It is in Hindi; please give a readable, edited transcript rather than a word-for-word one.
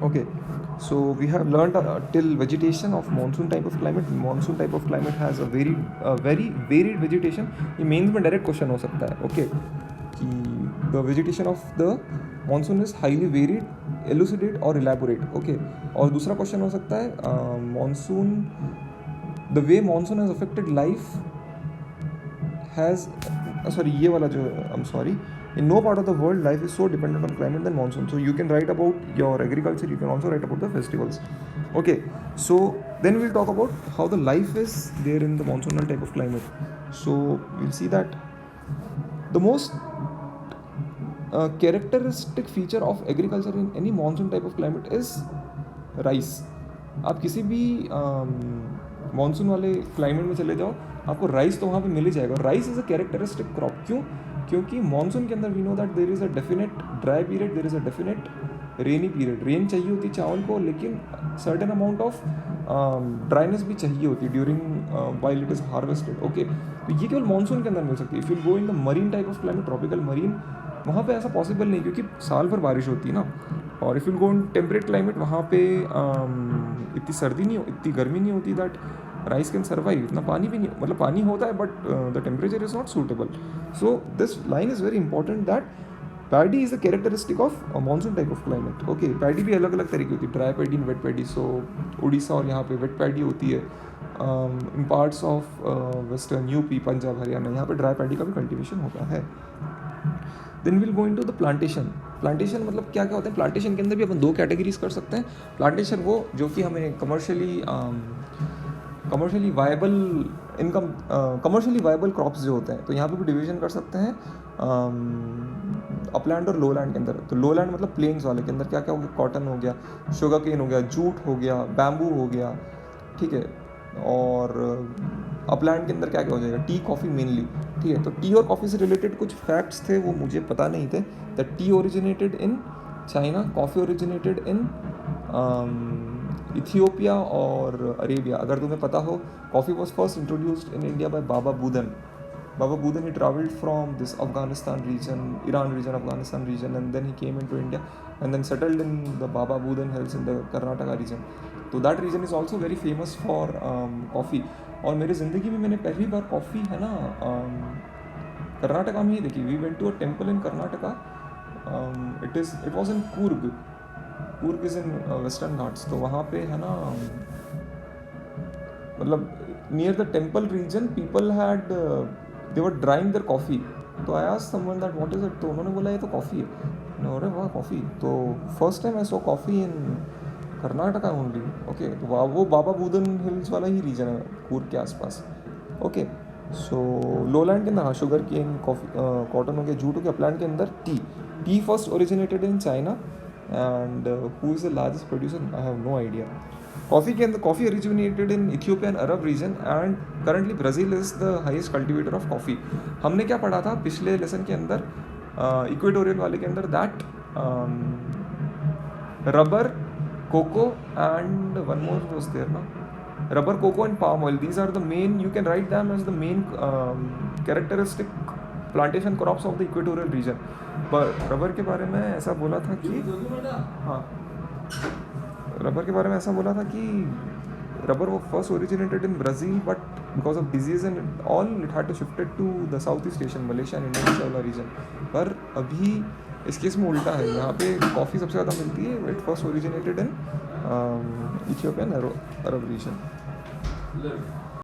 Okay, so we have learned till vegetation of monsoon type of climate. Monsoon type of climate has a very varied vegetation. ये मेंस में डायरेक्ट क्वेश्चन हो सकता है. Okay, कि the vegetation of the monsoon is highly varied, elucidate और elaborate. Okay, और दूसरा क्वेश्चन हो सकता है monsoon, the way monsoon has affected life has sorry ये वाला जो I'm sorry, in no part of the world life is so dependent on climate than monsoon. So you can write about your agriculture, you can also write about the festivals. Okay, so then we'll talk about how the life is there in the monsoonal type of climate. So we'll see that the most characteristic feature of agriculture in any monsoon type of climate is rice. आप किसी भी मानसून वाले क्लाइमेट में चले जाओ, आपको राइस तो वहाँ पे मिल ही जाएगा. Rice is a characteristic crop. क्यों? क्योंकि मानसून के अंदर we know that there is a definite dry period, there is a definite rainy period. Rain चाहिए होती है चावल को, लेकिन सर्टेन अमाउंट ऑफ ड्राइनेस भी चाहिए होती है during while it is harvested. Okay, तो ये केवल मानसून के अंदर मिल सकती है. If you go in the marine type of climate, tropical marine, वहाँ पे ऐसा पॉसिबल नहीं, क्योंकि साल भर बारिश होती है ना. और if you go in temperate climate, वहाँ पे इतनी सर्दी नहीं, इतनी गर्मी नहीं होती दैट राइस कैन सर्वाइव. इतना पानी भी नहीं, मतलब पानी होता है but the temperature is not suitable. So this line is very important that paddy is a characteristic of monsoon type of climate. Okay, paddy भी अलग अलग तरीके होती है, dry paddy and wet paddy. So Orissa और यहाँ पे वेट पैडी होती है. In parts of western UP, Punjab, Haryana, यहाँ पे ड्राई पैडी का भी कल्टिवेशन होता है. Then will go into the plantation. Plantation मतलब क्या क्या होता है? प्लांटेशन के अंदर भी अपन दो कैटेगरीज कर सकते हैं. प्लांटेशन वो जो कि हमें commercially viable income, commercially viable crops जो होते हैं, तो यहाँ पे भी डिवीजन कर सकते हैं अपलैंड और लोलैंड के अंदर. तो लोलैंड मतलब प्लेन्स वाले के अंदर क्या क्या हो गया? कॉटन हो गया, शुगर केन हो गया, जूट हो गया, बैम्बू हो गया, ठीक है. और अपलैंड के अंदर क्या क्या हो जाएगा? टी, कॉफ़ी मेनली, ठीक है. तो टी और कॉफ़ी से रिलेटेड कुछ फैक्ट्स थे, वो मुझे पता नहीं थे. The tea originated in China, coffee originated in Ethiopia और अरेबिया. अगर तुम्हें पता हो, coffee was first introduced in India by Baba Budan. Baba Budan, he travelled from this Afghanistan region, Iran region, Afghanistan region, and then he came into India and then settled in the Baba Budan Hills in the Karnataka region. So that region is also very famous for coffee. और मेरी ज़िंदगी में मैंने पहली बार कॉफ़ी है ना कर्नाटका में ही देखी. We went to a temple in Karnataka. It was in Coorg. Coorg is in Western Ghats. तो वहाँ पे है ना, मतलब near the temple region, people had they were drying their coffee. तो I asked someone that what is it? तो उन्होंने बोला ये तो कॉफ़ी है. अरे वाह, कॉफ़ी. तो first time I saw coffee in Karnataka only. Okay, तो वो बाबा बूदन हिल्स वाला ही रीजन है, कूर्ग के आसपास. ओके, सो लोलैंड के अंदर हाँ, शुगर केन, कॉफ़ी, कॉटन हो गया, जूट हो गया. अपलैंड के अंदर tea first originated in China. And who is the largest producer? I have no idea. Coffee के अंदर coffee originated in Ethiopia and Arab region, and currently Brazil is the highest cultivator of coffee. हमने क्या पढ़ा था पिछले लेसन के अंदर, इक्वेटोरियल वाले के अंदर, that rubber, cocoa and one more was there ना, rubber, cocoa and palm oil. These are the main, you can write them as the main characteristic plantation crops of the equatorial region. पर रबर के बारे में ऐसा बोला था कि हाँ, रबर के बारे में ऐसा बोला था कि रबर वो first originated in Brazil, but because of disease and all it had to shifted to the South East Asian, Malaysia and Indonesia वाला रीजन. पर अभी इस केस में उल्टा है. यहाँ पे कॉफ़ी सबसे ज़्यादा मिलती है. It first originated in Ethiopia and Arab reason.